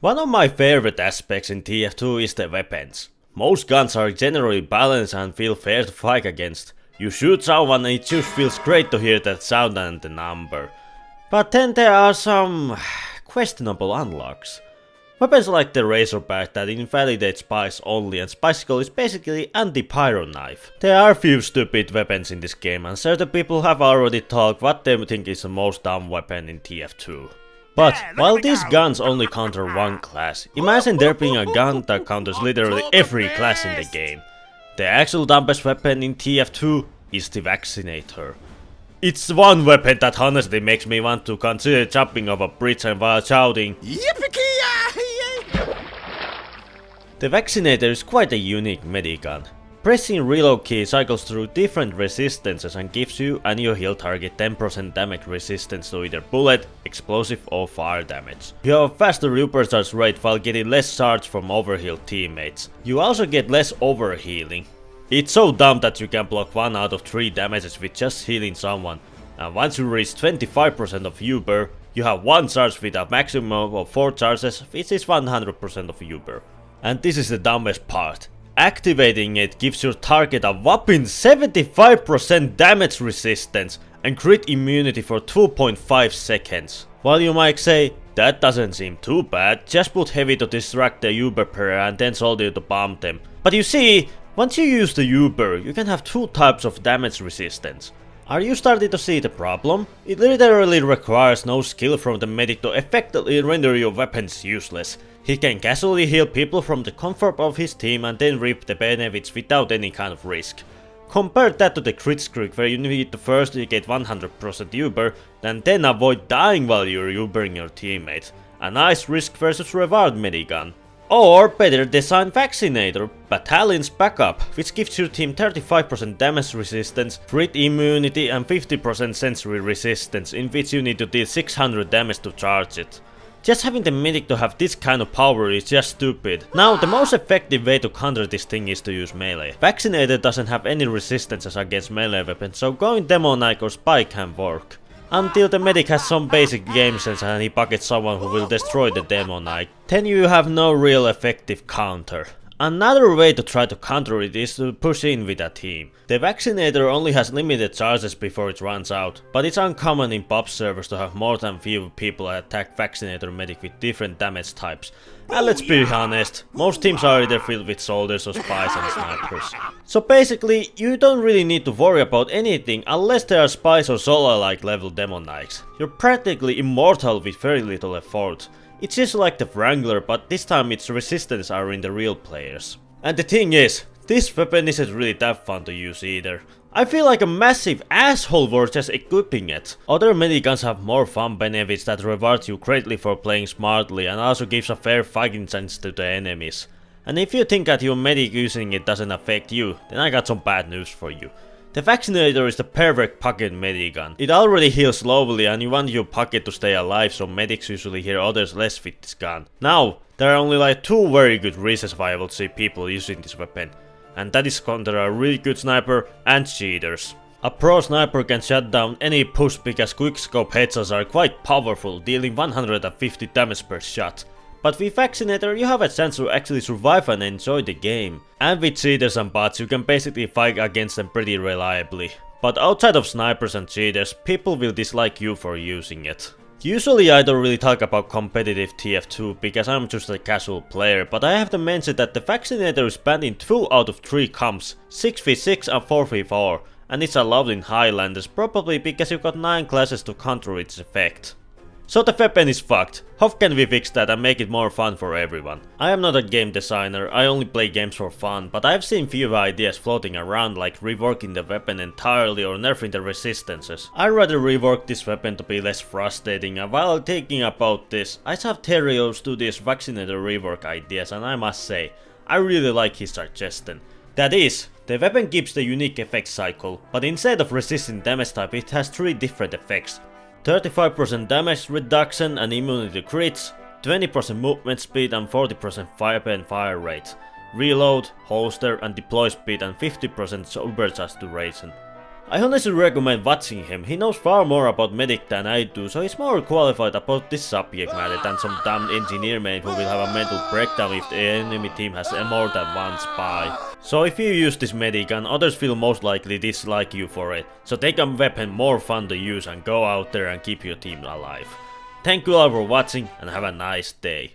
One of my favorite aspects in TF2 is the weapons. Most guns are generally balanced and feel fair to fight against. You shoot someone and it just feels great to hear that sound and the number. But then there are some questionable unlocks. Weapons like the Razorback that invalidates spies only, and Spicicle is basically anti-pyro knife. There are few stupid weapons in this game, and certain people have already talked what they think is the most dumb weapon in TF2. But while these guns only counter one class, imagine there being a gun that counters literally every class in the game. The actual dumbest weapon in TF2 is the Vaccinator. It's one weapon that honestly makes me want to consider jumping off a bridge and while shouting Yippee-ki-yay! The Vaccinator is quite a unique medigun. Pressing reload key cycles through different resistances and gives you and your heal target 10% damage resistance to either bullet, explosive or fire damage. You have a faster supercharge rate while getting less charge from overhealed teammates. You also get less overhealing. It's so dumb that you can block 1 out of 3 damages with just healing someone, and once you reach 25% of Uber, you have 1 charge with a maximum of 4 charges, which is 100% of Uber. And this is the dumbest part. Activating it gives your target a whopping 75% damage resistance and crit immunity for 2.5 seconds. While you might say, that doesn't seem too bad, just put heavy to distract the Uber player and then soldier to bomb them. But you see, once you use the Uber, you can have 2 types of damage resistance. Are you starting to see the problem? It literally requires no skill from the medic to effectively render your weapons useless. He can casually heal people from the comfort of his team and then reap the benefits without any kind of risk. Compare that to the crit streak where you need to first get 100% Uber and then avoid dying while you're Ubering your teammates. A nice risk versus reward medigun. Or better designed Vaccinator, Battalion's Backup, which gives your team 35% damage resistance, crit immunity and 50% sensory resistance, in which you need to deal 600 damage to charge it. Just having the medic to have this kind of power is just stupid. Now, the most effective way to counter this thing is to use melee. Vaccinator doesn't have any resistances against melee weapons, so going Demo Knight or Spy can work. Until the medic has some basic game sense and he pockets someone who will destroy the Demo Knight. Then you have no real effective counter. Another way to try to counter it is to push in with a team. The Vaccinator only has limited charges before it runs out, but it's uncommon in pub servers to have more than few people attack Vaccinator medic with different damage types. And let's be honest, most teams are either filled with soldiers or spies and snipers. So basically, you don't really need to worry about anything unless there are spies or solo-like level Demo Knights. You're practically immortal with very little effort. It's just like the Wrangler, but this time its resistance are in the real players. And the thing is, this weapon isn't really that fun to use either. I feel like a massive asshole for just equipping it. Other miniguns have more fun benefits that reward you greatly for playing smartly and also gives a fair fighting chance to the enemies. And if you think that your medic using it doesn't affect you, then I got some bad news for you. The Vaccinator is the perfect pocket medigun. It already heals slowly and you want your pocket to stay alive, so medics usually heal others less with this gun. Now, there are only like 2 very good reasons why I would see people using this weapon. And that is counter a really good sniper and cheaters. A pro sniper can shut down any push because quickscope headshots are quite powerful, dealing 150 damage per shot. But with Vaccinator you have a chance to actually survive and enjoy the game. And with cheaters and bots you can basically fight against them pretty reliably. But outside of snipers and cheaters, people will dislike you for using it. Usually I don't really talk about competitive TF2 because I'm just a casual player, but I have to mention that the Vaccinator is banned in 2 out of 3 comps, 6v6 and 4v4, and it's allowed in Highlanders, probably because you've got 9 classes to counter its effect. So the weapon is fucked. How can we fix that and make it more fun for everyone? I am not a game designer, I only play games for fun, but I've seen few ideas floating around like reworking the weapon entirely or nerfing the resistances. I'd rather rework this weapon to be less frustrating, and while thinking about this, I saw Terrio Studios' Vaccinator rework ideas and I must say, I really like his suggestion. That is, the weapon keeps the unique effect cycle, but instead of resisting damage type it has 3 different effects. 35% damage reduction and immunity to crits, 20% movement speed and 40% fire rate, reload, holster and deploy speed and 50% supercharge duration. I honestly recommend watching him. He knows far more about medic than I do, so he's more qualified about this subject matter than some dumb engineer mate who will have a mental breakdown if the enemy team has more than one spy. So if you use this medic gun, others will most likely dislike you for it. So take a weapon more fun to use and go out there and keep your team alive. Thank you all for watching and have a nice day.